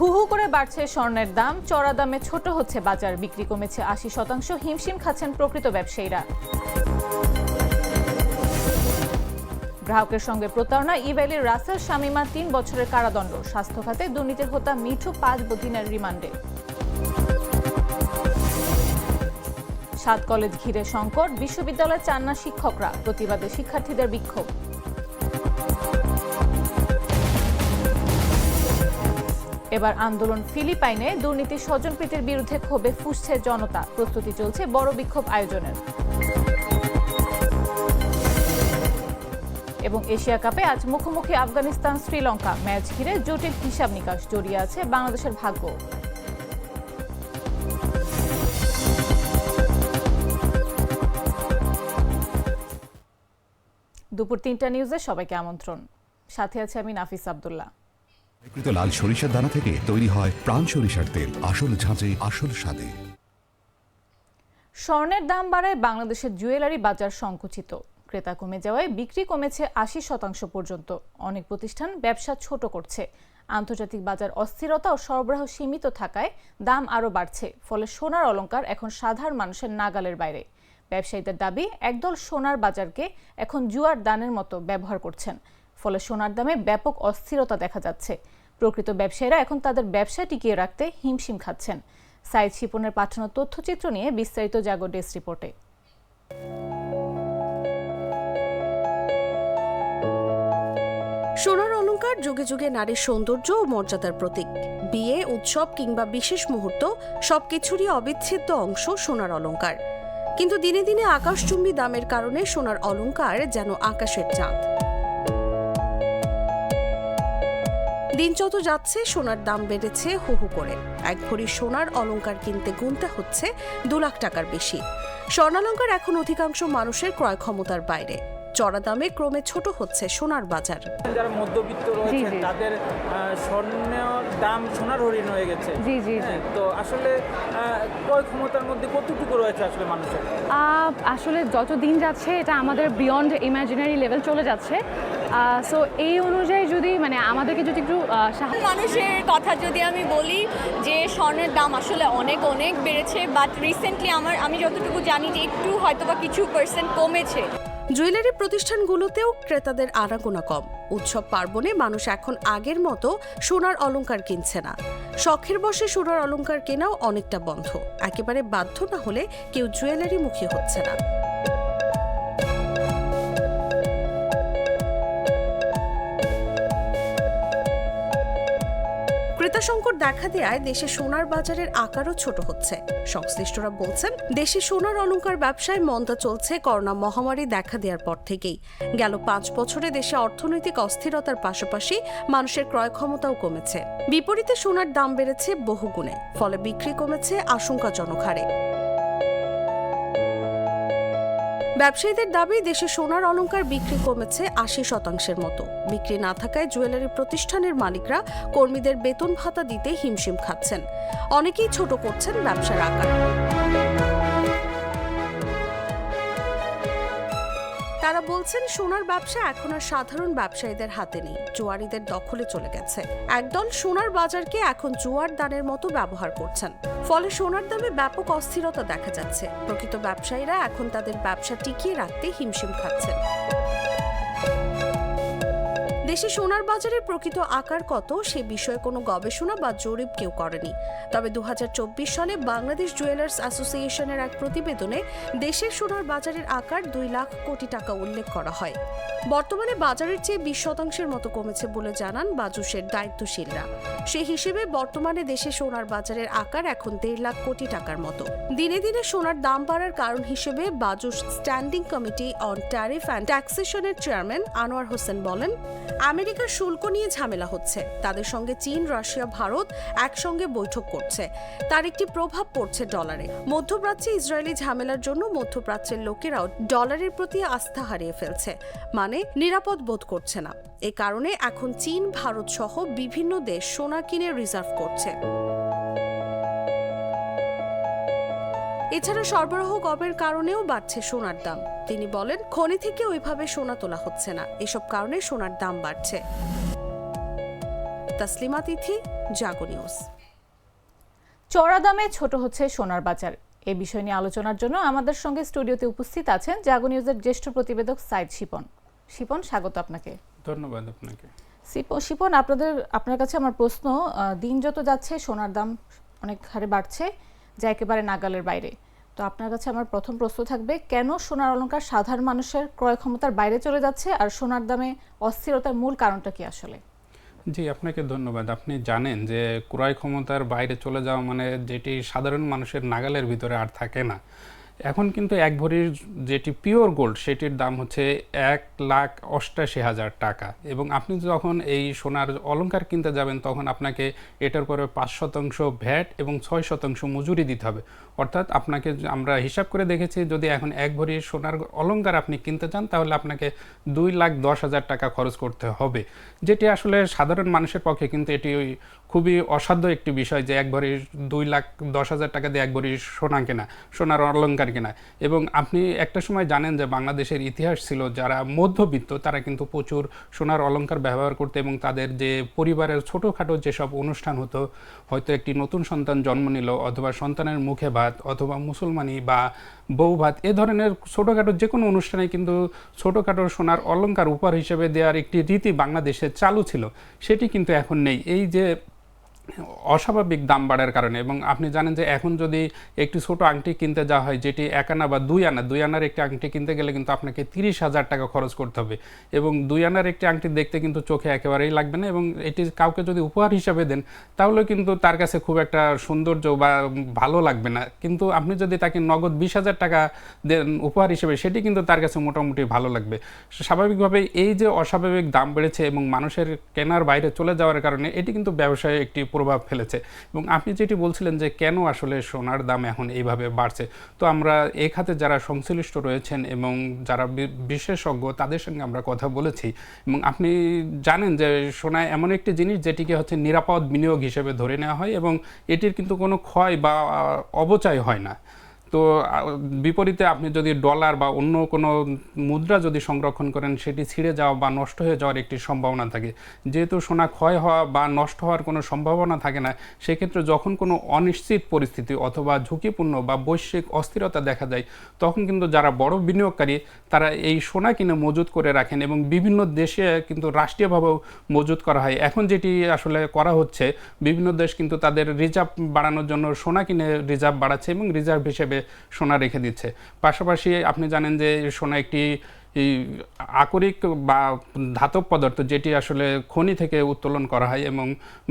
হু হু করে বাড়ছে স্বর্ণের দাম, চড়া দামে ছোট হচ্ছে বাজার, বিক্রি কমেছে ৮০%, হিমশিম খাচ্ছেন প্রকৃত ব্যবসায়ীরা। গ্রাহকের সঙ্গে প্রতারণা, ইভ্যালির রাসেল শামীমা ৩ বছরের কারাদণ্ড, স্বাস্থ্য খাতে দুর্নীতির হোতা মিঠু ৫ দিনের রিমান্ডে। ৭ কলেজ ঘিরে সংকট, বিশ্ববিদ্যালয়ে চান না শিক্ষকরা, প্রতিবাদে শিক্ষার্থীদের বিক্ষোভ। এবার আন্দোলন ফিলিপাইনে, দুর্নীতি স্বজনপ্রীতির বিরুদ্ধে ক্ষোভে ফুঁসছে জনতা, প্রস্তুতি চলছে বড় বিক্ষোভ আয়োজনের। এবং এশিয়া কাপে আজ মুখোমুখি আফগানিস্তান শ্রীলঙ্কা, ম্যাচ ঘিরে জটিল হিসাব নিকাশ, জড়িয়ে আছে বাংলাদেশের ভাগ্য। দুপুর ৩টা নিউজে সবাইকে আমন্ত্রণ, সাথে আছে আমি নাফিস আব্দুল্লাহ। লাল সরিষার দানা থেকে তৈরি হয় প্রাণ সরিষার তেল, আসল ঝাঁঝে আসল স্বাদে। স্বর্ণের দাম বাড়ায় বাংলাদেশের জুয়েলারি বাজার সংকুচিত, ক্রেতা কমে যাওয়ায় বিক্রি কমেছে ৮০% পর্যন্ত। অনেক প্রতিষ্ঠান ব্যবসা ছোট করছে। আন্তর্জাতিক বাজার অস্থিরতা ও সরবরাহ সীমিত থাকায় দাম আরও বাড়ছে, ফলে সোনার অলংকার এখন সাধারণ মানুষের নাগালের বাইরে। ব্যবসায়ীদের দাবি, একদল সোনার বাজারকে এখন জুয়ার দানের মতো ব্যবহার করছেন, ফলে সোনার দামে ব্যাপক অস্থিরতা দেখা যাচ্ছে। প্রকৃত ব্যবসায়ীরা এখন তাদের ব্যবসা টিকিয়ে রাখতে হিমশিম খাচ্ছেন। সাইদ শিপনের পাঠানো তথ্যচিত্র নিয়ে বিস্তারিত জাগো ডেস্ক রিপোর্টে। সোনার অলংকার যুগে যুগে নারীর সৌন্দর্য ও মর্যাদার প্রতীক। বিয়ে, উৎসব কিংবা বিশেষ মুহূর্ত সবকিছুরই অবিচ্ছেদ্য অংশ সোনার অলংকার। কিন্তু দিনে দিনে আকাশচুম্বী দামের কারণে সোনার অলংকার যেন আকাশের চাঁদ। দিন যত যাচ্ছে সোনার দাম বেড়েছে হু হু করে। এক ভরি সোনার অলংকার কিনতে গুনতে হচ্ছে ২ লাখ টাকার বেশি। স্বর্ণালংকার এখন অধিকাংশ মানুষের ক্রয় ক্ষমতার বাইরে। চড়া দামে ক্রমে ছোট হচ্ছে সোনার বাজার। যারা মধ্যবিত্ত রয়েছে তাদের স্বর্ণের দাম সোনার হরিণ হয়ে গেছে। তো আসলে ক্রয় ক্ষমতার মধ্যে কতটুকু রয়েছে আসলে মানুষের? আসলে যত দিন যাচ্ছে এটা আমাদের বিয়ন্ড ইমাজিনারি লেভেল চলে যাচ্ছে। সো এই অনুযায়ী যদি আমাদেরকে যদি একটু মানুষের কথা যদি আমি বলি যে স্বর্ণের দাম আসলে অনেক অনেক বেড়েছে, বাট রিসেন্টলি আমি যতটুকু জানি যে একটু হয়তোবা কিছু পার্সেন্ট কমেছে। জুয়েলারি প্রতিষ্ঠানগুলোতেও ক্রেতাদের আনাগোনা কম। উৎসব পার্বণে মানুষ এখন আগের মতো সোনার অলংকার কিনছে না। শখের বশে সোনার অলংকার কেনাও অনেকটা বন্ধ। একেবারে বাধ্য না হলে কেউ জুয়েলারি মুখী হচ্ছে না। ক্রেতা সংকট দেখা দেয়ায় দেশে সোনার বাজারের আকারও ছোট হচ্ছে। সংশ্লিষ্টরা বলছেন, দেশে সোনার অলংকার ব্যবসায় মন্দা চলছে করোনা মহামারী দেখা দেওয়ার পর থেকেই। গেল ৫ বছরে দেশে অর্থনৈতিক অস্থিরতার পাশাপাশি মানুষের ক্রয় ক্ষমতাও কমেছে। বিপরীতে সোনার দাম বেড়েছে বহুগুণে, ফলে বিক্রি কমেছে আশঙ্কাজনক হারে। ব্যবসায়ীদের দাবি, দেশে সোনার অলংকার বিক্রি কমেছে ৮০% মতো। বিক্রি না থাকায় জুয়েলারি প্রতিষ্ঠানের মালিকরা কর্মীদের বেতন ভাতা দিতে হিমশিম খাচ্ছেন। অনেকেই ছোট করছেন ব্যবসার আকার। তারা বলছেন, সোনার ব্যবসা এখন আর সাধারণ ব্যবসায়ীদের হাতে নেই, জুয়ারিদের দখলে চলে গেছে। একদল সোনার বাজারকে এখন জুয়ার দানের মতো ব্যবহার করছেন, ফলে সোনার দামে ব্যাপক অস্থিরতা দেখা যাচ্ছে। প্রকৃত ব্যবসায়ীরা এখন তাদের ব্যবসা টিকিয়ে রাখতে হিমশিম খাচ্ছেন। দেশে সোনার বাজারের প্রকৃত আকার কত সে বিষয়ে কোনো গবেষণা বা জরিপ কেউ করেনি। তবে ২০২৪ সালে বাংলাদেশ জুয়েলার্স অ্যাসোসিয়েশনের এক প্রতিবেদনে দেশের সোনার বাজারের আকার ২ লাখ কোটি টাকা উল্লেখ করা হয়। বর্তমানে বাজারের চেয়ে ২০% মতো কমেছে বলে জানান বাজুসের দায়িত্বশীলরা। সেই হিসেবে বর্তমানে দেশে সোনার বাজারের আকার এখন ১.৫ লাখ কোটি টাকার মতো। দিনে দিনে সোনার দাম বাড়ার কারণ হিসেবে BAJUS standing committee on tariff and ট্যাক্সেশনের চেয়ারম্যান আনোয়ার হোসেন বলেন, আমেরিকার শুল্ক নিয়ে ঝামেলা হচ্ছে। তাদের সঙ্গে চীন, রাশিয়া, ভারত একসঙ্গে বৈঠক করছে। তার একটি প্রভাব পড়ছে ডলারে। মধ্যপ্রাচ্যে ইসরায়েলি ঝামেলার জন্য মধ্যপ্রাচ্যের লোকেরাও ডলারের প্রতি আস্থা হারিয়ে ফেলছে, মানে নিরাপদ বোধ করছে না। এ কারণে এখন চীন, ভারত সহ বিভিন্ন দেশ সোনা কিনে রিজার্ভ করছে। এছাড়া সরবরাহ কমের কারণেও বাড়ছে সোনার দাম। তিনি বলেন, খনি থেকে ওইভাবে সোনা তোলা হচ্ছে না, এসব কারণে সোনার দাম বাড়ছে। তাসলিমা তিথি, জাগো নিউজ। চড়া দামে ছোট হচ্ছে সোনার বাজার, এই বিষয় নিয়ে আলোচনার জন্য আমাদের সঙ্গে স্টুডিওতে উপস্থিত আছেন জাগো নিউজের জ্যেষ্ঠ প্রতিবেদক সাইদ শিপন। শিপন, স্বাগত আপনাকে। ধন্যবাদ আপনাকে। শিপন, আপনার কাছে আমার প্রশ্ন, দিন যত যাচ্ছে সোনার দাম অনেক হারে বাড়ছে, যা একেবারে নাগালের বাইরে। তো আপনার কাছে আমার প্রথম প্রশ্ন থাকবে, কেন সোনার অলংকার সাধারণ মানুষের ক্রয় ক্ষমতার বাইরে চলে যাচ্ছে, আর সোনার দামে অস্থিরতার মূল কারণটা কি আসলে? জি, আপনাকে ধন্যবাদ। আপনি জানেন যে ক্রয় ক্ষমতার বাইরে চলে যাওয়া মানে যেটি সাধারণ মানুষের নাগালের ভিতরে আর থাকে না। এখন কিন্তু এক ভরির যেটি পিওর গোল্ড সেটির দাম হচ্ছে 1,88,000 টাকা, এবং আপনি যখন এই সোনার অলংকার কিনতে যাবেন তখন আপনাকে এটার পরে 5% ভ্যাট এবং 6% মজুরি দিতে হবে। অর্থাৎ আপনাকে, আমরা হিসাব করে দেখেছি, যদি এখন এক ভরি সোনার অলংকার আপনি কিনতে চান তাহলে আপনাকে 2,10,000 টাকা খরচ করতে হবে, যেটি আসলে সাধারণ মানুষের পক্ষে কিন্তু এটি খুবই অসাধ্য একটি বিষয় যে এক ভরি 2,10,000 টাকা দিয়ে এক ভরি সোনা কেনা, সোনার অলংকার কেনা। এবং আপনি একটা সময় জানেন যে বাংলাদেশের ইতিহাস ছিল যারা মধ্যবিত্ত তারা কিন্তু প্রচুর সোনার অলংকার ব্যবহার করতে, এবং তাদের যে পরিবারের ছোটোখাটো যেসব অনুষ্ঠান হতো, হয়তো একটি নতুন সন্তান জন্ম নিল, অথবা সন্তানের মুখে ভাত, অথবা মুসলমানি বা বউ ভাত, এ ধরনের ছোটোখাটো যে কোনো অনুষ্ঠানে কিন্তু ছোটোখাটো সোনার অলংকার উপহার হিসেবে দেওয়ার একটি রীতি বাংলাদেশে চালু ছিল, সেটি কিন্তু এখন নেই এই যে অস্বাভাবিক দাম বাড়ার কারণে। এবং আপনি জানেন যে এখন যদি একটি ছোট আংটি কিনতে যাওয়া হয় যেটি 1 আনা বা 2 আনার একটি আংটি কিনতে গেলে কিন্তু আপনাকে 30,000 টাকা খরচ করতে হবে, এবং 2 আনার একটি আংটি দেখতে কিন্তু চোখে একেবারেই লাগবে না, এবং এটি কাউকে যদি উপহার হিসাবে দেন তাহলে কিন্তু তার কাছে খুব একটা সৌন্দর্য বা ভালো লাগবে না। কিন্তু আপনি যদি তাকে নগদ 20,000 টাকা দেন উপহার হিসেবে, সেটি কিন্তু তার কাছে মোটামুটি ভালো লাগবে। স্বাভাবিকভাবে এই যে অস্বাভাবিক দাম বেড়েছে এবং মানুষের কেনার বাইরে চলে যাওয়ার কারণে এটি কিন্তু ব্যবসায় একটি প্রভাব ফেলেছে। এবং আপনি যেটি বলছিলেন যে কেন আসলে সোনার দাম এখন এইভাবে বাড়ছে, তো আমরা এই খাতে যারা সংশ্লিষ্ট রয়েছেন এবং যারা বিশেষজ্ঞ তাদের সঙ্গে আমরা কথা বলেছি, এবং আপনি জানেন যে সোনা এমন একটি জিনিস যেটিকে হচ্ছে নিরাপদ বিনিয়োগ হিসেবে ধরে নেওয়া হয়, এবং এটির কিন্তু কোনো ক্ষয় বা অপচয় হয় না। তো বিপরীতে আপনি যদি ডলার বা অন্য কোনো মুদ্রা যদি সংরক্ষণ করেন সেটি ছিঁড়ে যাওয়া বা নষ্ট হয়ে যাওয়ার একটি সম্ভাবনা থাকে। যেহেতু সোনা ক্ষয় হওয়া বা নষ্ট হওয়ার কোনো সম্ভাবনা থাকে না, সেক্ষেত্রে যখন কোনো অনিশ্চিত পরিস্থিতি অথবা ঝুঁকিপূর্ণ বা বৈশ্বিক অস্থিরতা দেখা যায় তখন কিন্তু যারা বড় বিনিয়োগকারী তারা এই সোনা কিনে মজুত করে রাখেন, এবং বিভিন্ন দেশে কিন্তু রাষ্ট্রীয়ভাবেও মজুত করা হয়। এখন যেটি আসলে করা হচ্ছে, বিভিন্ন দেশ কিন্তু তাদের রিজার্ভ বাড়ানোর জন্য সোনা কিনে রিজার্ভ বাড়াচ্ছে এবং রিজার্ভ হিসেবে সোনা রেখে দিচ্ছে। পাশাপাশি আপনি জানেন যে সোনা একটি আকরিক বা ধাতব পদার্থ যেটি আসলে খনি থেকে উত্তোলন করা হয়, এবং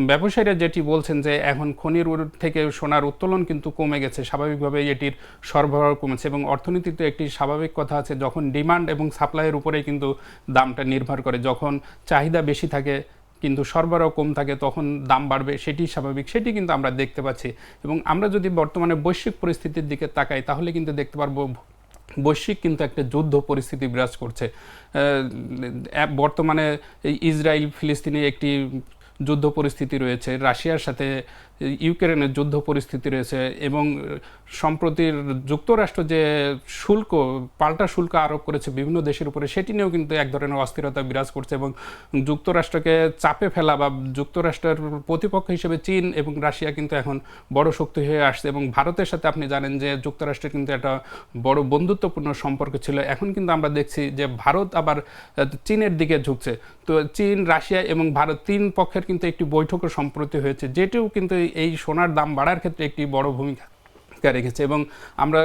ব্যবসায়ীরা যেটি বলছেন যে এখন খনির থেকে সোনার উত্তোলন কিন্তু কমে গেছে, স্বাভাবিকভাবে এটির সরবরাহ কমেছে। এবং অর্থনীতিতে একটি স্বাভাবিক কথা আছে, যখন ডিমান্ড এবং সাপ্লাইয়ের উপরেই কিন্তু দামটা নির্ভর করে, যখন চাহিদা বেশি থাকে কিন্তু সরবরাহ কম থাকে তখন দাম বাড়বে, সেটি স্বাভাবিক, সেটি কিন্তু আমরা দেখতে পাচ্ছি। এবং আমরা যদি বর্তমানে বৈশ্বিক পরিস্থিতির দিকে তাকাই তাহলে কিন্তু দেখতে পারবো বৈশ্বিক কিন্তু একটা যুদ্ধ পরিস্থিতি বিরাজ করছে। বর্তমানে ইসরায়েল ফিলিস্তিনে একটি যুদ্ধ পরিস্থিতি রয়েছে, রাশিয়ার সাথে ইউক্রেনের যুদ্ধ পরিস্থিতি রয়েছে, এবং সম্প্রতি যুক্তরাষ্ট্র যে পাল্টা শুল্ক আরোপ করেছে বিভিন্ন দেশের উপরে, সেটি নিয়েও কিন্তু এক ধরনের অস্থিরতা বিরাজ করছে। এবং যুক্তরাষ্ট্রকে চাপে ফেলা বা যুক্তরাষ্ট্রের প্রতিপক্ষ হিসেবে চীন এবং রাশিয়া কিন্তু এখন বড় শক্তি হয়ে আসছে। এবং ভারতের সাথে আপনি জানেন যে যুক্তরাষ্ট্রের কিন্তু একটা বড় বন্ধুত্বপূর্ণ সম্পর্ক ছিল, এখন কিন্তু আমরা দেখছি যে ভারত আবার চীনের দিকে ঝুঁকছে। তো চীন, রাশিয়া এবং ভারত তিন পক্ষের কিন্তু একটি বৈঠকও সম্প্রতি হয়েছে, যেটিও কিন্তু এই সোনার দাম বাড়ার ক্ষেত্রে একটি বড় ভূমিকা রেখেছে। এবং আমরা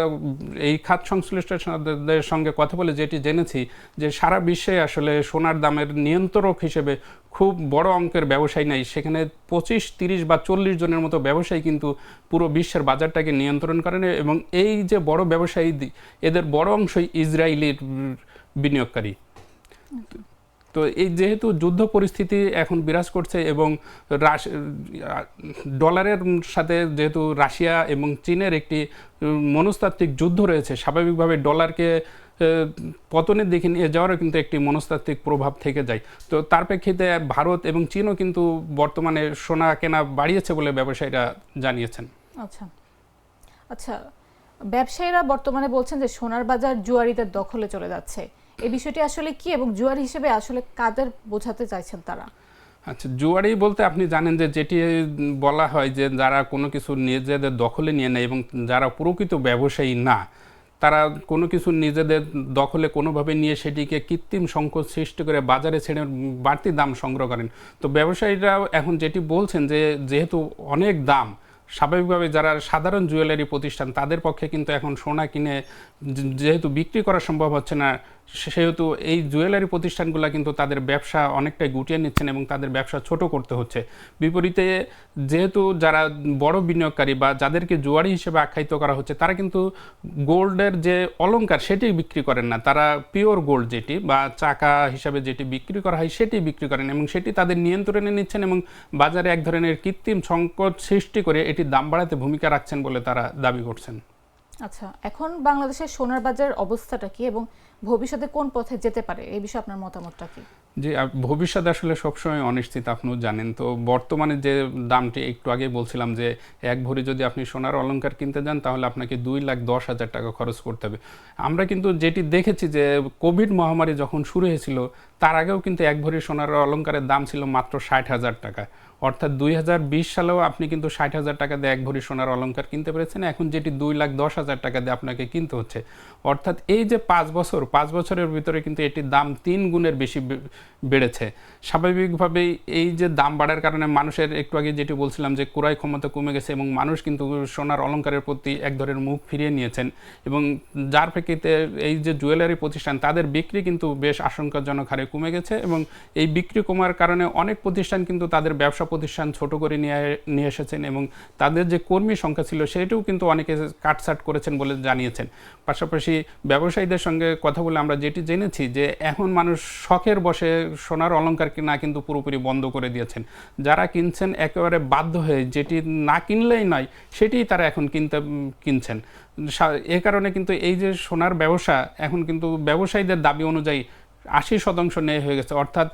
এই খাত সংশ্লিষ্টদের সঙ্গে কথা বলে যেটি জেনেছি যে সারা বিশ্বে আসলে সোনার দামের নিয়ন্ত্রক হিসেবে খুব বড় অঙ্কের ব্যবসায়ী নাই, সেখানে 25, 30 বা 40 জনের মতো ব্যবসায়ী কিন্তু পুরো বিশ্বের বাজারটাকে নিয়ন্ত্রণ করেন। এবং এই যে বড় ব্যবসায়ী, এদের বড় অংশই ইসরায়েলির বিনিয়োগকারী। তো এই যেহেতু যুদ্ধ পরিস্থিতি এখন বিরাজ করছে এবং ডলারের সাথে যেহেতু রাশিয়া এবং চীনের একটি মনস্তাত্ত্বিক যুদ্ধ রয়েছে, স্বাভাবিকভাবে ডলারকে পতনের দিকে নিয়ে যাওয়ারও কিন্তু একটি মনস্তাত্ত্বিক প্রভাব থেকে যায়। তো তার প্রেক্ষিতে ভারত এবং চীনও কিন্তু বর্তমানে সোনা কেনা বাড়িয়েছে বলে ব্যবসায়ীরা জানিয়েছেন। আচ্ছা, ব্যবসায়ীরা বর্তমানে বলছেন যে সোনার বাজার জুয়ারিদের দখলে চলে যাচ্ছে, এই বিষয়টি আসলে কি এবং জুয়ারি হিসেবে আসলে কাদের বোঝাতে চাইছেন তারা? আচ্ছা, জুয়ারি বলতে আপনি জানেন যে যেটি বলা হয় যে যারা কোনো কিছু নিজেদের দখলে নিয়ে নেয় এবং যারা প্রকৃত ব্যবসায়ী না, তারা কোনো কিছু নিজেদের দখলে কোনোভাবে নিয়ে সেটিকে কৃত্রিম সংকট সৃষ্টি করে বাজারে ছেড়ে বাড়তি দাম সংগ্রহ করেন। তো ব্যবসায়ীরা এখন যেটি বলছেন যে যেহেতু অনেক দাম, স্বাভাবিকভাবে যারা সাধারণ জুয়েলারি প্রতিষ্ঠান তাদের পক্ষে কিন্তু এখন সোনা কিনে যেহেতু বিক্রি করা সম্ভব হচ্ছে না, সেহেতু এই জুয়েলারি প্রতিষ্ঠানগুলো কিন্তু তাদের ব্যবসা অনেকটাই গুটিয়ে নিচ্ছেন এবং তাদের ব্যবসা ছোট করতে হচ্ছে। বিপরীতে যেহেতু যারা বড় বিনিয়োগকারী বা যাদেরকে জুয়ারি হিসেবে আখ্যায়িত করা হচ্ছে, তারা কিন্তু গোল্ডের যে অলংকার সেটি বিক্রি করেন না, তারা পিওর গোল্ড যেটি বা চাকা হিসাবে যেটি বিক্রি করা হয় সেটি বিক্রি করেন এবং সেটি তাদের নিয়ন্ত্রণে নিচ্ছেন এবং বাজারে এক ধরনের কৃত্রিম সংকট সৃষ্টি করে এটির দাম বাড়াতে ভূমিকা রাখছেন বলে তারা দাবি করছেন। আচ্ছা, এখন বাংলাদেশের সোনার বাজার অবস্থাটা কি এবং ভবিষ্যতে কোন পথে যেতে পারে, এই বিষয়ে আপনার মতামতটা কি? যে ভবিষ্যৎ আসলে সবসময় অনিশ্চিত, আপনিও জানেন। তো বর্তমানে যে দামটি একটু আগে বলছিলাম যে এক ভরি যদি আপনি সোনার অলংকার কিনতে যান তাহলে আপনাকে 2,10,000 টাকা খরচ করতে হবে। আমরা কিন্তু যেটি দেখেছি যে কোভিড মহামারী যখন শুরু হয়েছিল তার আগেও কিন্তু এক ভরি সোনার অলংকারের দাম ছিল মাত্র 60,000 টাকা। অর্থাৎ 2020 সালেও আপনি কিন্তু 60,000 টাকা দিয়ে এক ভরি সোনার অলংকার কিনতে পেরেছেন, এখন যেটি 2,10,000 টাকা দিয়ে আপনাকে কিনতে হচ্ছে। অর্থাৎ এই যে 5 বছরের ভিতরে কিন্তু এটির দাম 3 গুণের বেশি বেড়েছে। স্বাভাবিকভাবেই এই যে দাম বাড়ার কারণে মানুষের, একটু আগে যেটি বলছিলাম যে ক্রয় ক্ষমতা কমে গেছে এবং মানুষ কিন্তু সোনার অলংকারের প্রতি এক ধরনের মুখ ফিরিয়ে নিয়েছেন এবং যার প্রেক্ষিতে এই যে জুয়েলারি প্রতিষ্ঠান তাদের বিক্রি কিন্তু বেশ আশঙ্কাজনক হারে কমে গেছে এবং এই বিক্রি কমার কারণে অনেক প্রতিষ্ঠান কিন্তু তাদের ব্যবসা প্রতিষ্ঠান ছোট করে নিয়ে এসেছেন এবং তাদের যে কর্মী সংখ্যা ছিল সেটাও কিন্তু অনেকে কাটছাট করেছেন বলে জানিয়েছেন। পাশাপাশি ব্যবসায়ীদের সঙ্গে কথা বলে আমরা যেটি জেনেছি যে এখন মানুষ শখের বসে সোনার অলংকার কিনা কিন্তু পুরোপুরি বন্ধ করে দিয়েছেন। যারা কিনছেন একেবারে বাধ্য হয়ে, যেটি না কিনলেই নয় সেটিই তারা এখন কিনছেন। এ কারণে কিন্তু এই যে সোনার ব্যবসা এখন কিন্তু ব্যবসায়ীদের দাবি অনুযায়ী 80% ন্যায় হয়ে গেছে। অর্থাৎ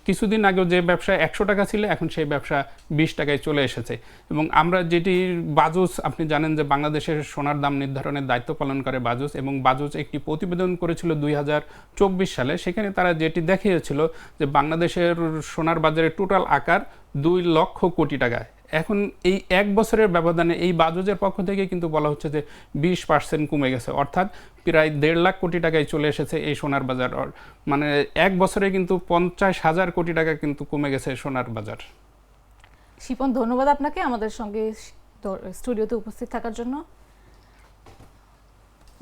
কিছুদিন আগেও যে ব্যবসা 100 টাকা ছিল এখন সেই ব্যবসা 20 টাকায় চলে এসেছে। এবং আমরা যেটি বাজুস, আপনি জানেন যে বাংলাদেশের সোনার দাম নির্ধারণের দায়িত্ব পালন করে বাজুস, এবং বাজুস একটি প্রতিবেদন করেছিল 2024 সালে। সেখানে তারা যেটি দেখিয়েছিল যে বাংলাদেশের সোনার বাজারের টোটাল আকার 2 লক্ষ কোটি টাকা। এখন এই 1 বছরের ব্যবধানে এই বাজুজের পক্ষ থেকে কিন্তু বলা হচ্ছে যে 20% কমে গেছে, অর্থাৎ প্রায় 1.5 লাখ কোটি টাকায় চলে এসেছে এই সোনার বাজার। মানে 1 বছরে কিন্তু 50,000 কোটি টাকা কিন্তু কমে গেছে সোনার বাজার। শিপন, ধন্যবাদ আপনাকে আমাদের সঙ্গে স্টুডিওতে উপস্থিত থাকার জন্য।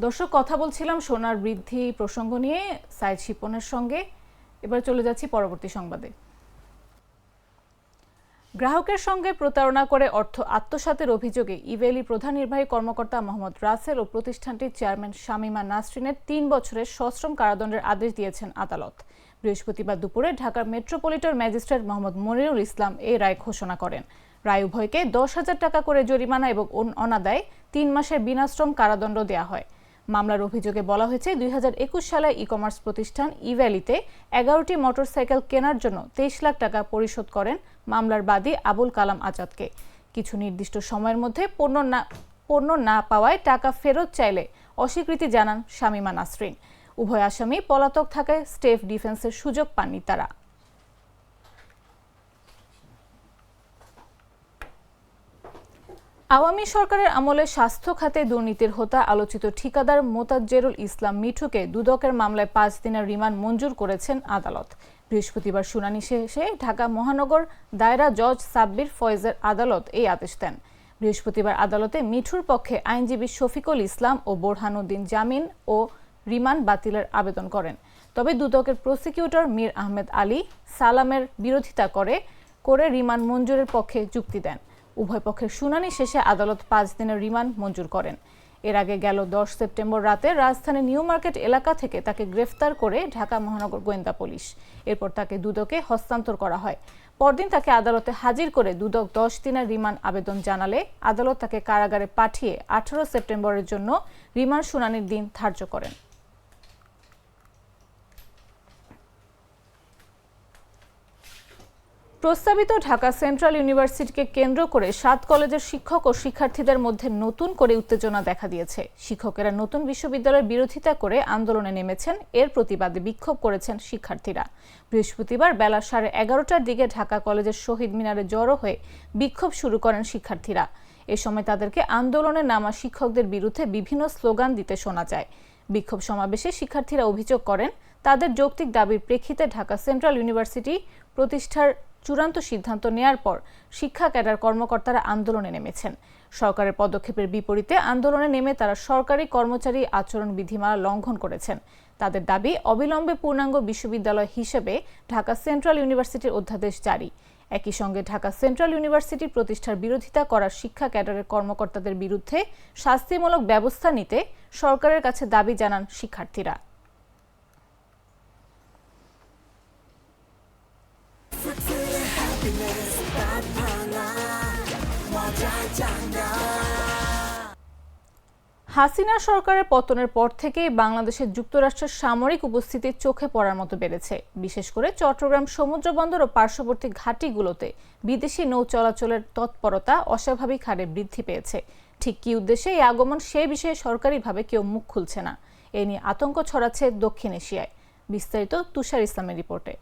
দর্শক, কথা বলছিলাম সোনার বৃদ্ধি প্রসঙ্গ নিয়ে সাইদ শিপনের সঙ্গে। এবার চলে যাচ্ছি পরবর্তী সংবাদে। গ্রাহকের সঙ্গে প্রতারণা করে অর্থ আত্মসাতের অভিযোগে ইভেলি প্রধান নির্বাহী কর্মকর্তা মোহাম্মদ রাসেল ও প্রতিষ্ঠানটির চেয়ারম্যান শামীমা নাসরিনের 3 বছরের সশ্রম কারাদণ্ডের আদেশ দিয়েছেন আদালত। বৃহস্পতিবার দুপুরে ঢাকার মেট্রোপলিটন ম্যাজিস্ট্রেট মোহাম্মদ মনিরুল ইসলাম এই রায় ঘোষণা করেন। রায় উভয়কে 10,000 টাকা করে জরিমানা এবং অনাদায়ে 3 মাসের বিনাশ্রম কারাদণ্ড দেওয়া হয়। মামলার অভিযোগে বলা হয়েছে 2021 সালে ই কমার্স প্রতিষ্ঠান ইভ্যালিতে 11টি মোটরসাইকেল কেনার জন্য 23 লাখ টাকা পরিশোধ করেন মামলার বাদী আবুল কালাম আজাদকে। কিছু নির্দিষ্ট সময়ের মধ্যে পণ্য না পাওয়ায় টাকা ফেরত চাইলে অস্বীকৃতি জানান শামীমা নাসরিন। উভয় আসামি পলাতক থাকায় স্টেফ ডিফেন্সের সুযোগ পাননি তারা। আওয়ামী সরকারের আমলে স্বাস্থ্য খাতে দুর্নীতির হোতা আলোচিত ঠিকাদার মোতাজ্জেরুল ইসলাম মিঠুকে দুদকের মামলায় 5 দিনের রিমান্ড মঞ্জুর করেছেন আদালত। বৃহস্পতিবার শুনানি শেষে ঢাকা মহানগর দায়রা জজ সাব্বির ফয়েজের আদালত এই আদেশ দেন। বৃহস্পতিবার আদালতে মিঠুর পক্ষে আইনজীবী শফিকুল ইসলাম ও বোরহানুদ্দিন জামিন ও রিমান্ড বাতিলের আবেদন করেন। তবে দুদকের প্রসিকিউটর মীর আহমেদ আলী সালামের বিরোধিতা করে রিমান্ড মঞ্জুরের পক্ষে যুক্তি দেন। উভয় পক্ষের শুনানি শেষে আদালত 5 দিনের রিমান্ড মঞ্জুর করেন। এর আগে গেল 10 সেপ্টেম্বর রাতে রাজধানীর নিউ মার্কেট এলাকা থেকে তাকে গ্রেফতার করে ঢাকা মহানগর গোয়েন্দা পুলিশ। এরপর তাকে দুদকে হস্তান্তর করা হয়। পরদিন তাকে আদালতে হাজির করে দুদক 10 দিনের রিমান্ড আবেদন জানালে আদালত তাকে কারাগারে পাঠিয়ে 18 সেপ্টেম্বরের জন্য রিমান্ড শুনানির দিন ধার্য করেন। প্রস্তাবিত ঢাকা সেন্ট্রাল ইউনিভার্সিটিকে কেন্দ্র করে 7 কলেজের শিক্ষক ও শিক্ষার্থীদের মধ্যে নতুন করে উত্তেজনা দেখা দিয়েছে। শিক্ষকেরা নতুন বিশ্ববিদ্যালয়ের বিরোধিতা করে আন্দোলনে নেমেছেন। এর প্রতিবাদে বিক্ষোভ করেছেন শিক্ষার্থীরা। বৃহস্পতিবার বেলা 11:30টার দিকে ঢাকা কলেজের শহীদ মিনারে জড়ো হয়ে বিক্ষোভ শুরু করেন শিক্ষার্থীরা। এ সময় তাদেরকে আন্দোলনে নামা শিক্ষকদের বিরুদ্ধে বিভিন্ন স্লোগান দিতে শোনা যায়। বিক্ষোভ সমাবেশে শিক্ষার্থীরা অভিযোগ করেন, তাদের যৌক্তিক দাবির প্রেক্ষিতে ঢাকা সেন্ট্রাল ইউনিভার্সিটি প্রতিষ্ঠার চূড়ান্ত সিদ্ধান্ত নেয়ার পর শিক্ষা ক্যাডার কর্মকর্তারা আন্দোলনে নেমেছেন। সরকারের পদক্ষেপের বিপরীতে আন্দোলনে নেমে তারা সরকারি কর্মচারী আচরণ বিধিমালা লঙ্ঘন করেছেন। তাদের দাবি, অবিলম্বে পূর্ণাঙ্গ বিশ্ববিদ্যালয় হিসেবে ঢাকা সেন্ট্রাল ইউনিভার্সিটির অধ্যাদেশ জারি। একই সঙ্গে ঢাকা সেন্ট্রাল ইউনিভার্সিটি প্রতিষ্ঠার বিরোধিতা করা শিক্ষা ক্যাডারের কর্মকর্তাদের বিরুদ্ধে শাস্তিমূলক ব্যবস্থা নিতে সরকারের কাছে দাবি জানান শিক্ষার্থীরা। হাসিনা সরকারের পতনের পর থেকেই বাংলাদেশের যুক্তরাষ্ট্রের সামরিক উপস্থিতি চোখে পড়ার মতো বেড়েছে। বিশেষ করে চট্টগ্রাম সমুদ্র বন্দর ও পার্শ্ববর্তী ঘাঁটিগুলোতে বিদেশি নৌ চলাচলের তৎপরতা অস্বাভাবিক হারে বৃদ্ধি পেয়েছে। ঠিক কী উদ্দেশ্যে এই আগমন, সে বিষয়ে সরকারিভাবে কেউ মুখ খুলছে না। এ নিয়ে আতঙ্ক ছড়াচ্ছে দক্ষিণ এশিয়ায়। বিস্তারিত তুষার ইসলামের রিপোর্টে।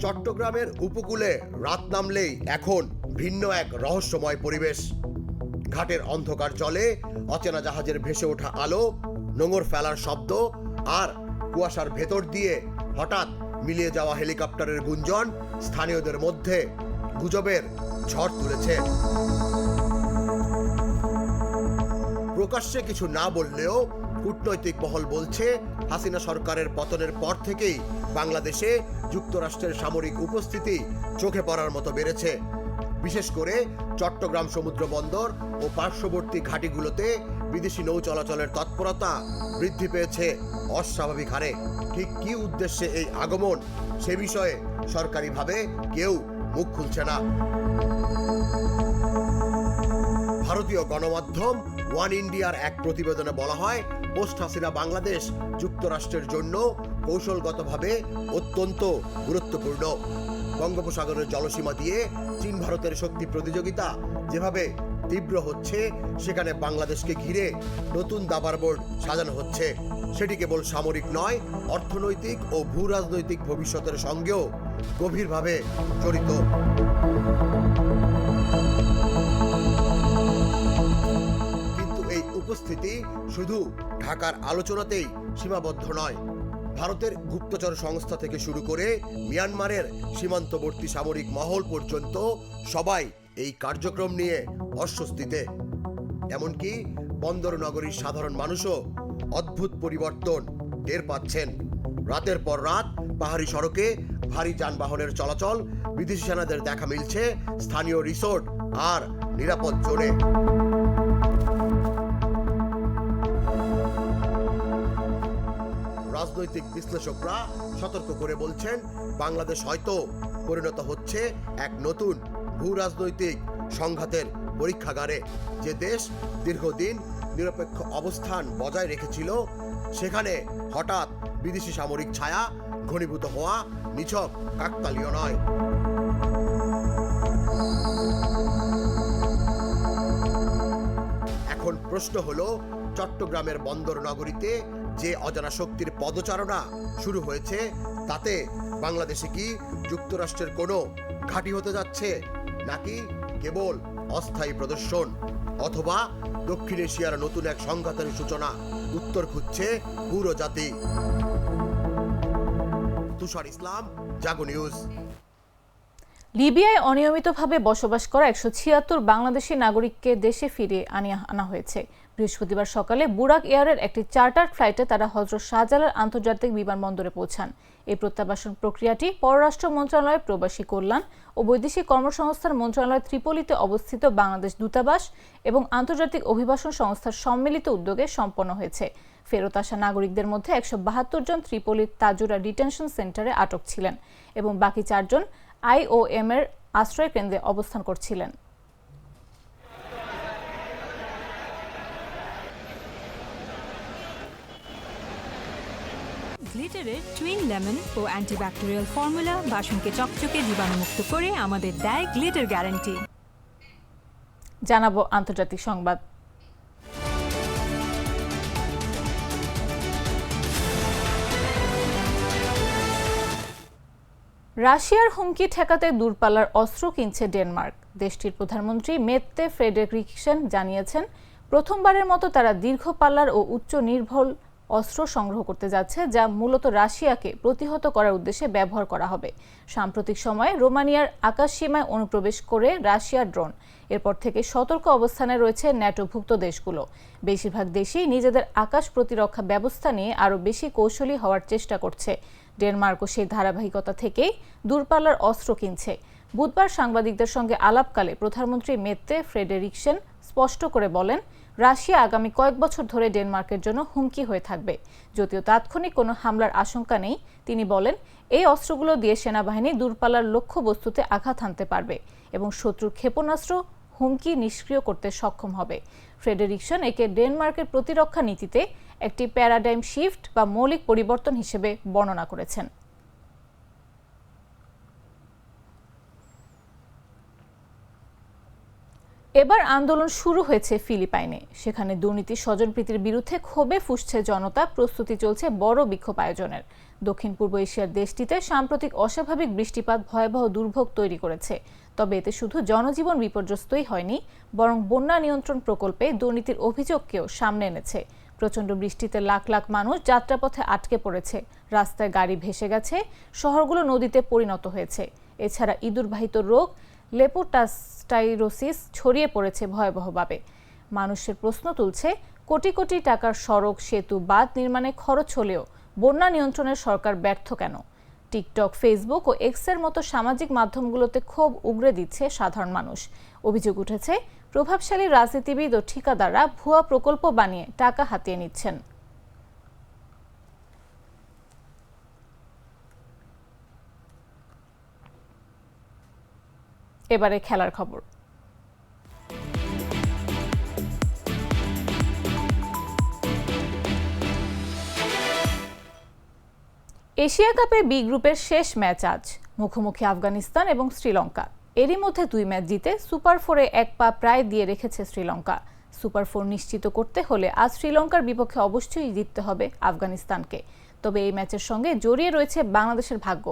চট্টগ্রামের উপকূলে রাত নামলেই এখন ভিন্ন এক রহস্যময় পরিবেশ। ঘাটের অন্ধকার জলে অচেনা জাহাজের ভেসে ওঠা আলো, নোঙর ফেলার শব্দ আর কুয়াশার ভেতর দিয়ে হঠাৎ মিলিয়ে যাওয়া হেলিকপ্টারের গুঞ্জন স্থানীয়দের মধ্যে গুজবের ঝড় তুলেছে। প্রকাশ্যে কিছু না বললেও কূটনৈতিক মহল বলছে, হাসিনা সরকারের পতনের পর থেকেই বাংলাদেশে যুক্তরাষ্ট্রের সামরিক উপস্থিতি চোখে পড়ার মতো বেড়েছে। বিশেষ করে চট্টগ্রাম সমুদ্র বন্দর ও পার্শ্ববর্তী ঘাঁটিগুলোতে বিদেশি নৌ চলাচলের তৎপরতা বৃদ্ধি পেয়েছে অস্বাভাবিক হারে। ঠিক কী উদ্দেশ্যে এই আগমন, সে বিষয়ে সরকারিভাবে কেউ মুখ খুলছে না। ভারতীয় গণমাধ্যম ওয়ান ইন্ডিয়ার এক প্রতিবেদনে বলা হয়, পোস্ট হাসিনা বাংলাদেশ যুক্তরাষ্ট্রের জন্য কৌশলগতভাবে অত্যন্ত গুরুত্বপূর্ণ। বঙ্গোপসাগরের জলসীমা দিয়ে চীন ভারতের শক্তি প্রতিযোগিতা যেভাবে তীব্র হচ্ছে, সেখানে বাংলাদেশকে ঘিরে নতুন দাবার বোর্ড সাজানো হচ্ছে। সেটি কেবল সামরিক নয়, অর্থনৈতিক ও ভূ রাজনৈতিক ভবিষ্যতের সঙ্গেও গভীরভাবে জড়িত। উপস্থিতি শুধু ঢাকার আলোচনাতেই সীমাবদ্ধ নয়। ভারতের গুপ্তচর সংস্থা থেকে শুরু করে মিয়ানমারের সীমান্তবর্তী সামরিক মহল পর্যন্ত সবাই এই কার্যক্রম নিয়ে অস্বস্তিতে। এমনকি বন্দর নগরীর সাধারণ মানুষও অদ্ভুত পরিবর্তন টের পাচ্ছেন। রাতের পর রাত পাহাড়ি সড়কে ভারী যানবাহনের চলাচল, বিদেশি সেনাদের দেখা মিলছে স্থানীয় রিসোর্ট আর নিরাপদ জোনে। রাজনৈতিক বিশ্লেষকরা সতর্ক করে বলছেন, বাংলাদেশ হয়তো পরিণত হচ্ছে এক নতুন ভূ রাজনৈতিক সংঘাতের পরীক্ষাগারে। যে দেশ দীর্ঘদিন নিরপেক্ষ অবস্থান বজায় রেখেছিল, সেখানে হঠাৎ বিদেশি সামরিক ছায়া ঘনীভূত হওয়া নিছক কাকতালীয় নয়। এখন প্রশ্ন হলো, চট্টগ্রামের বন্দর নগরীতে যে অজানা শক্তির পদচারণা শুরু হয়েছে, তাতে বাংলাদেশে কি যুক্তরাষ্ট্রের কোনো ঘাঁটি হতে যাচ্ছে, নাকি কেবল অস্থায়ী প্রদর্শন, অথবা দক্ষিণ এশিয়ার নতুন এক সংঘাতের সূচনা? উত্তর খুঁজছে পুরো জাতি। তুষার ইসলাম, জাগো নিউজ। লিবিয়ায় অনিয়মিতভাবে বসবাস করা 176 বাংলাদেশি নাগরিককে দেশে ফিরিয়ে আনা হয়েছে। বৃহস্পতিবার সকালে বুরাক এয়ারের একটি চার্টার ফ্লাইটে তারা হযরত শাহজালাল আন্তর্জাতিক বিমানবন্দরে পৌঁছান। এই প্রত্যাবাসন প্রক্রিয়াটি পররাষ্ট্র মন্ত্রণালয়, প্রবাসী কল্যাণ ও বৈদেশিক কর্মসংস্থান মন্ত্রণালয়, ত্রিপোলিতে অবস্থিত বাংলাদেশ দূতাবাস এবং আন্তর্জাতিক অভিবাসন সংস্থার সম্মিলিত উদ্যোগে সম্পন্ন হয়েছে। ফেরত আসা নাগরিকদের মধ্যে 172 জন ত্রিপোলির তাজুরা ডিটেনশন সেন্টারে আটক ছিলেন এবং বাকি 4 জন IOM এর আশ্রয় কেন্দ্রে অবস্থান করছিলেন। গ্লিটারের টুইন লেমন ও অ্যান্টিব্যাকটেরিয়াল ফর্মুলা বাসনকে চকচকে জীবাণুমুক্ত করে আমাদের দেয় গ্লিটার গ্যারান্টি। জানাবো আন্তর্জাতিক সংবাদ। রাশিয়ার হুমকি ঠেকাতে দূরপাল্লার অস্ত্র কিনছে ডেনমার্ক। দেশটির প্রধানমন্ত্রী মেত্তে ফ্রেডেরিকসেন জানিয়েছেন, প্রথমবারের মতো তারা দীর্ঘ পাল্লার ও উচ্চ নির্ভুল অস্ত্র সংগ্রহ করতে যাচ্ছে, যা মূলত রাশিয়াকে প্রতিহত করার উদ্দেশ্যে ব্যবহার করা হবে। সাম্প্রতিক সময়ে রোমানিয়ার আকাশসীমায় অনুপ্রবেশ করে রাশিয়ার ড্রোন। এরপর থেকে সতর্ক অবস্থানে রয়েছে ন্যাটোভুক্ত দেশগুলো। বেশিরভাগ দেশই নিজেদের আকাশ প্রতিরক্ষা ব্যবস্থা নিয়ে আরও বেশি কৌশলী হওয়ার চেষ্টা করছে। ডেনমার্কও সেই ধারাবাহিকতা থেকেই দূরপাল্লার অস্ত্র কিনছে। বুধবার সাংবাদিকদের সঙ্গে আলাপকালে প্রধানমন্ত্রী মেত্তে ফ্রেডেরিকসেন স্পষ্ট করে বলেন, রাশিয়া আগামী কয়েক বছর ধরে ডেনমার্কের জন্য হুমকি হয়ে থাকবে। যদিও তাৎক্ষণিক কোনো হামলার আশঙ্কা নেই, তিনি বলেন, এই অস্ত্রগুলো দিয়ে সেনাবাহিনী দূরপাল্লার লক্ষ্যবস্তুতে আঘাত হানতে পারবে এবং শত্রুর ক্ষেপণাস্ত্র হুমকি নিষ্ক্রিয় করতে সক্ষম হবে। ফ্রেডেরিকসন একে ডেনমার্কের প্রতিরক্ষা নীতিতে একটি প্যারাডাইম শিফট বা মৌলিক পরিবর্তন হিসেবে বর্ণনা করেছেন। এবার আন্দোলন শুরু হয়েছে ফিলিপাইনে। সেখানে দুর্নীতি স্বজনপ্রীতির বিরুদ্ধে ক্ষোভে ফুঁসছে জনতা। প্রস্তুতি চলছে বড় বিক্ষোভ আয়োজনের। দক্ষিণ পূর্ব এশিয়ার দেশটিতে সাম্প্রতিক অস্বাভাবিক বৃষ্টিপাত ভয়াবহ দুর্ভোগ তৈরি করেছে। তবে এতে শুধু জনজীবন বিপর্যস্তই হয়নি, বরং বন্যা নিয়ন্ত্রণ প্রকল্পে দুর্নীতির অভিযোগকেও সামনে এনেছে। প্রচণ্ড বৃষ্টিতে লাখ লাখ মানুষ যাত্রাপথে আটকে পড়েছে, রাস্তায় গাড়ি ভেসে গেছে, শহরগুলো নদীতে পরিণত হয়েছে। এছাড়া ইঁদুরবাহিত রোগ লেপোটাস্টাইরোসিস ছড়িয়ে পড়েছে ভয়াবহভাবে। মানুষের প্রশ্ন তুলছে, কোটি কোটি টাকার সড়ক, সেতু, বাঁধ নির্মাণে খরচ হলেও বন্যা নিয়ন্ত্রণের সরকার ব্যর্থ কেন? টিকটক, ফেসবুক ও এক্সের মতো সামাজিক মাধ্যমগুলোতে ক্ষোভ উগরে দিচ্ছে সাধারণ মানুষ। অভিযোগ উঠেছে, প্রভাবশালী রাজনীতিবিদ ও ঠিকাদাররা ভুয়া প্রকল্প বানিয়ে টাকা হাতিয়ে নিচ্ছেন। এবারে খেলার খবর। এশিয়া কাপে বি গ্রুপের শেষ ম্যাচ আজ। মুখোমুখি আফগানিস্তান এবং শ্রীলঙ্কা। এরই মধ্যে 2 ম্যাচ জিতে সুপার 4-এ এক পা প্রায় দিয়ে রেখেছে শ্রীলঙ্কা। সুপার 4 নিশ্চিত করতে হলে আজ শ্রীলঙ্কার বিপক্ষে অবশ্যই জিততে হবে আফগানিস্তানকে। তবে এই ম্যাচের সঙ্গে জড়িয়ে রয়েছে বাংলাদেশের ভাগ্য,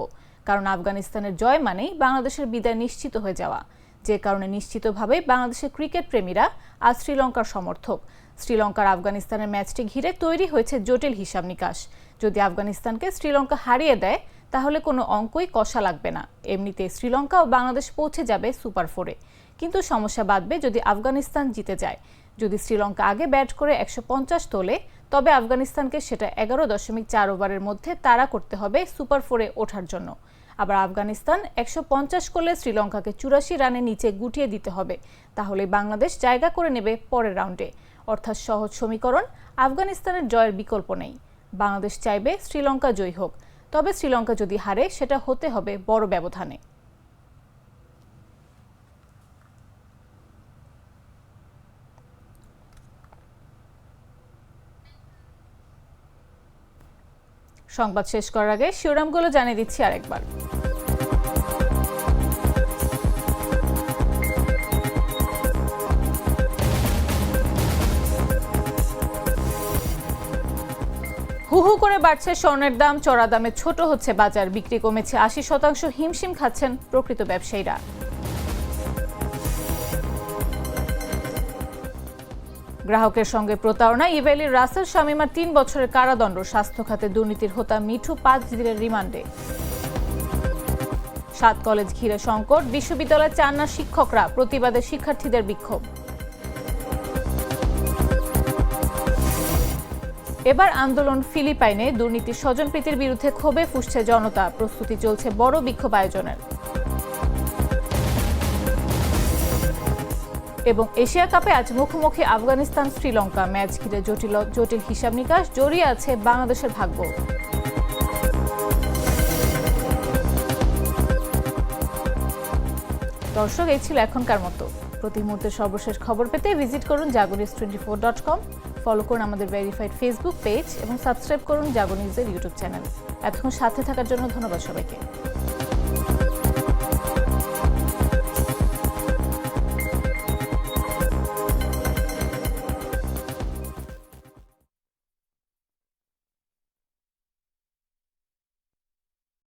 কারণ আফগানিস্তানের জয় মানেই বাংলাদেশের বিদায় নিশ্চিত হয়ে যাওয়া। যে কারণে নিশ্চিতভাবে বাংলাদেশের ক্রিকেট প্রেমীরা আজ শ্রীলঙ্কার সমর্থক। শ্রীলঙ্কার আফগানিস্তানের ম্যাচটি ঘিরে তৈরি হয়েছে জটিল হিসাব নিকাশ। যদি আফগানিস্তানকে শ্রীলঙ্কা হারিয়ে দেয়, তাহলে কোনো অঙ্কই কষা লাগবে না। এমনিতে শ্রীলঙ্কা ও বাংলাদেশ পৌঁছে যাবে সুপার 4-এ। কিন্তু সমস্যা বাঁধবে যদি আফগানিস্তান জিতে যায়। যদি শ্রীলঙ্কা আগে ব্যাট করে 150 তোলে, তবে আফগানিস্তানকে সেটা 11.4 ওভারের মধ্যে তাড়া করতে হবে সুপার 4-এ ওঠার জন্য। আবার আফগানিস্তান 150 করলে শ্রীলঙ্কাকে 84 রানে নিচে গুটিয়ে দিতে হবে। তাহলে বাংলাদেশ জায়গা করে নেবে পরের রাউন্ডে। অর্থাৎ সহজ সমীকরণ, আফগানিস্তানের জয়ের বিকল্প নেই। বাংলাদেশ চাইবে শ্রীলঙ্কা জয়ী হোক, তবে শ্রীলঙ্কা যদি হারে সেটা হতে হবে বড় ব্যবধানে। সংবাদ শেষ করার আগে শিরোনামগুলো জানিয়ে দিচ্ছি আরেকবার। হু হু করে বাড়ছে স্বর্ণের দাম, চড়া দামে ছোট হচ্ছে বাজার, বিক্রি কমেছে 80%, হিমশিম খাচ্ছেন প্রকৃত ব্যবসায়ীরা। গ্রাহকের সঙ্গে প্রতারণা, ইভ্যালির রাসেল শামীমার 3 বছরের কারাদণ্ড, স্বাস্থ্য খাতে দুর্নীতির হোতা মিঠু 5 দিনের রিমান্ডে। 7 কলেজ ঘিরে সংকট, বিশ্ববিদ্যালয়ে চান না শিক্ষকরা, প্রতিবাদে শিক্ষার্থীদের বিক্ষোভ। এবার আন্দোলন ফিলিপাইনে, দুর্নীতি স্বজনপ্রীতির বিরুদ্ধে ক্ষোভে ফুঁসছে জনতা। প্রস্তুতি চলছে বড় বিক্ষোভ আয়োজনের। এবং এশিয়া কাপে আজ মুখোমুখি আফগানিস্তান শ্রীলঙ্কা। ম্যাচ ঘিরে জটিল হিসাব নিকাশ, জড়িয়ে আছে বাংলাদেশের ভাগ্য। দর্শক, এই ছিল এখনকার মতো। প্রতি মুহূর্তের সর্বশেষ খবর পেতে ভিজিট করুন jagunews24.com, ফলো করুন আমাদের ভেরিফাইড ফেসবুক পেজ এবং সাবস্ক্রাইব করুন জাগো নিউজের ইউটিউব চ্যানেল। এতক্ষণ সাথে থাকার জন্য ধন্যবাদ সবাইকে।